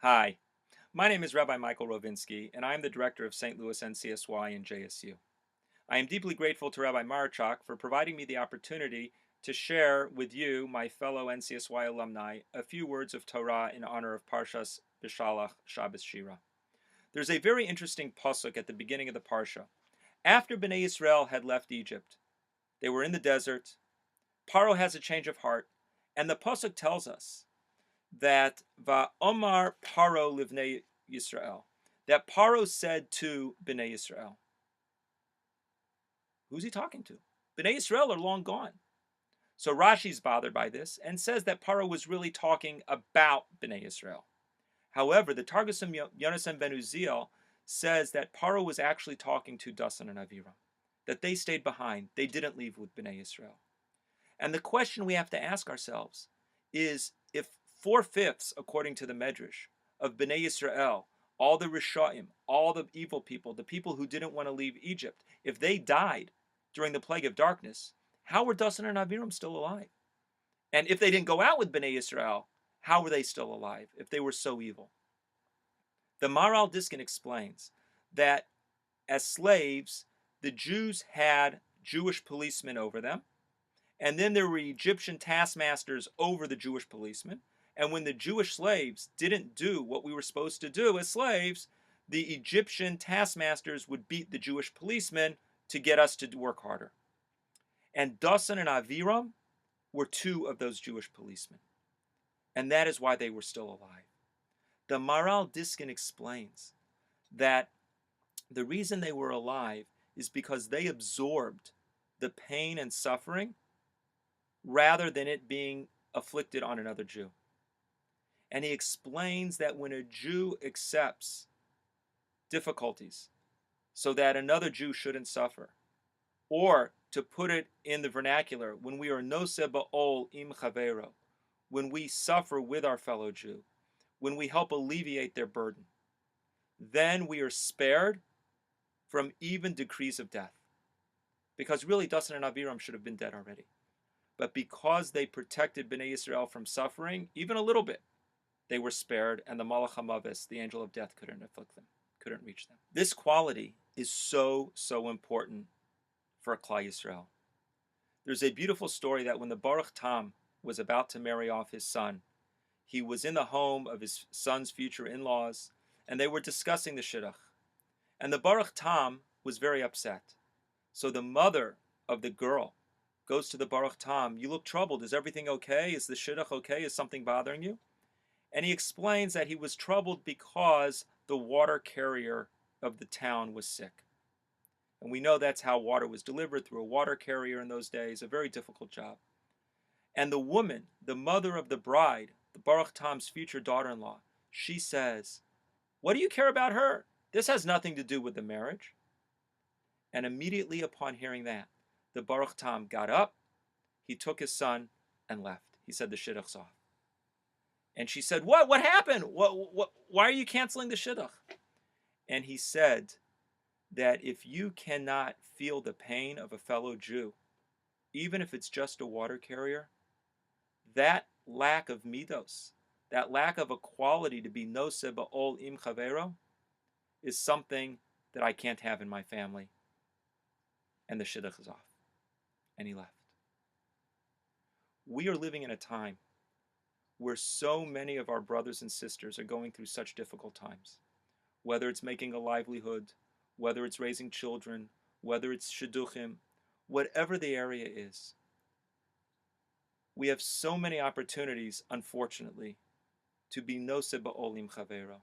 Hi, my name is Rabbi Michael Rovinsky, and I am the director of St. Louis NCSY and JSU. I am deeply grateful to Rabbi Marichak for providing me the opportunity to share with you, my fellow NCSY alumni, a few words of Torah in honor of Parshas Beshalach Shabbos Shira. There's a very interesting pasuk at the beginning of the Parsha. After Bnei Israel had left Egypt, they were in the desert. Paro has a change of heart, and the pasuk tells us that Va'omar Paro livnei Yisrael, that Paro said to Bnei Yisrael. Who's he talking to? Bnei Yisrael are long gone. So Rashi's bothered by this and says that Paro was really talking about Bnei Yisrael. However, the Targum Yonasan ben Uziel says that Paro was actually talking to Dasan and Aviram, that they stayed behind, they didn't leave with Bnei Yisrael. And the question we have to ask ourselves is, if 4/5, according to the Medrash, of Bnei Yisrael, all the Rishaim, all the evil people, the people who didn't want to leave Egypt, if they died during the plague of darkness, how were Dasan and Aviram still alive? And if they didn't go out with Bnei Yisrael, how were they still alive if they were so evil? The Maral Diskin explains that as slaves, the Jews had Jewish policemen over them, and then there were Egyptian taskmasters over the Jewish policemen. And when the Jewish slaves didn't do what we were supposed to do as slaves, the Egyptian taskmasters would beat the Jewish policemen to get us to work harder. And Dasan and Aviram were two of those Jewish policemen. And that is why they were still alive. The Maral Diskin explains that the reason they were alive is because they absorbed the pain and suffering rather than it being afflicted on another Jew. And he explains that when a Jew accepts difficulties so that another Jew shouldn't suffer, or to put it in the vernacular, when we are Noseh Be'ol im Chavayro, when we suffer with our fellow Jew, when we help alleviate their burden, then we are spared from even decrees of death. Because really, Dasan and Aviram should have been dead already. But because they protected Bnei Yisrael from suffering, even a little bit, they were spared, and the Malach HaMavis, the angel of death, couldn't afflict them, couldn't reach them. This quality is so important for Klal Yisrael. There's a beautiful story that when the Baruch Tam was about to marry off his son, he was in the home of his son's future in-laws, and they were discussing the shidduch. And the Baruch Tam was very upset. So the mother of the girl goes to the Baruch Tam, "You look troubled. Is everything okay? Is the shidduch okay? Is something bothering you?" And he explains that he was troubled because the water carrier of the town was sick. And we know that's how water was delivered, through a water carrier in those days, a very difficult job. And the woman, the mother of the bride, the Baruch Tam's future daughter-in-law, she says, "What do you care about her? This has nothing to do with the marriage." And immediately upon hearing that, the Baruch Tam got up, he took his son, and left. He said, "The shidduch's off." And she said, What happened? Why are you canceling the shidduch?" And he said that if you cannot feel the pain of a fellow Jew, even if it's just a water carrier, that lack of midos, that lack of a quality to be Noseh Be'ol im Chavayro, is something that I can't have in my family. And the shidduch is off. And he left. We are living in a time where so many of our brothers and sisters are going through such difficult times. Whether it's making a livelihood, whether it's raising children, whether it's shidduchim, whatever the area is. We have so many opportunities, unfortunately, to be Noseh Be'ol im Chavayro,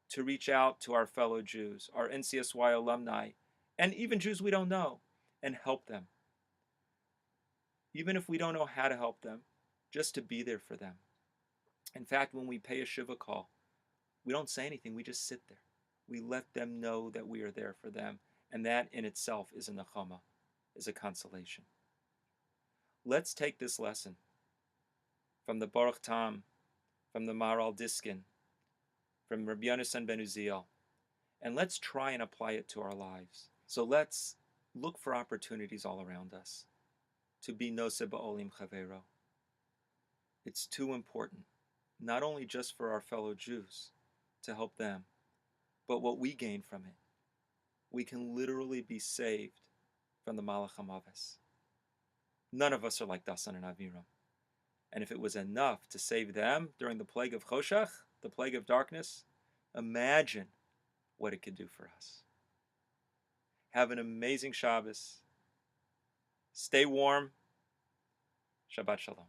to reach out to our fellow Jews, our NCSY alumni, and even Jews we don't know, and help them. Even if we don't know how to help them, just to be there for them. In fact, when we pay a Shiva call, we don't say anything, we just sit there. We let them know that we are there for them, and that in itself is a nechama, is a consolation. Let's take this lesson from the Baruch Tam, from the Maral Diskin, from Rabbi Yonasan ben Uziel, and let's try and apply it to our lives. So let's look for opportunities all around us to be Noseh Be'ol im Chavayro. It's too important, not only just for our fellow Jews, to help them, but what we gain from it. We can literally be saved from the Malach HaMavis. None of us are like Dasan and Aviram. And if it was enough to save them during the plague of Choshech, the plague of darkness, imagine what it could do for us. Have an amazing Shabbos. Stay warm. Shabbat Shalom.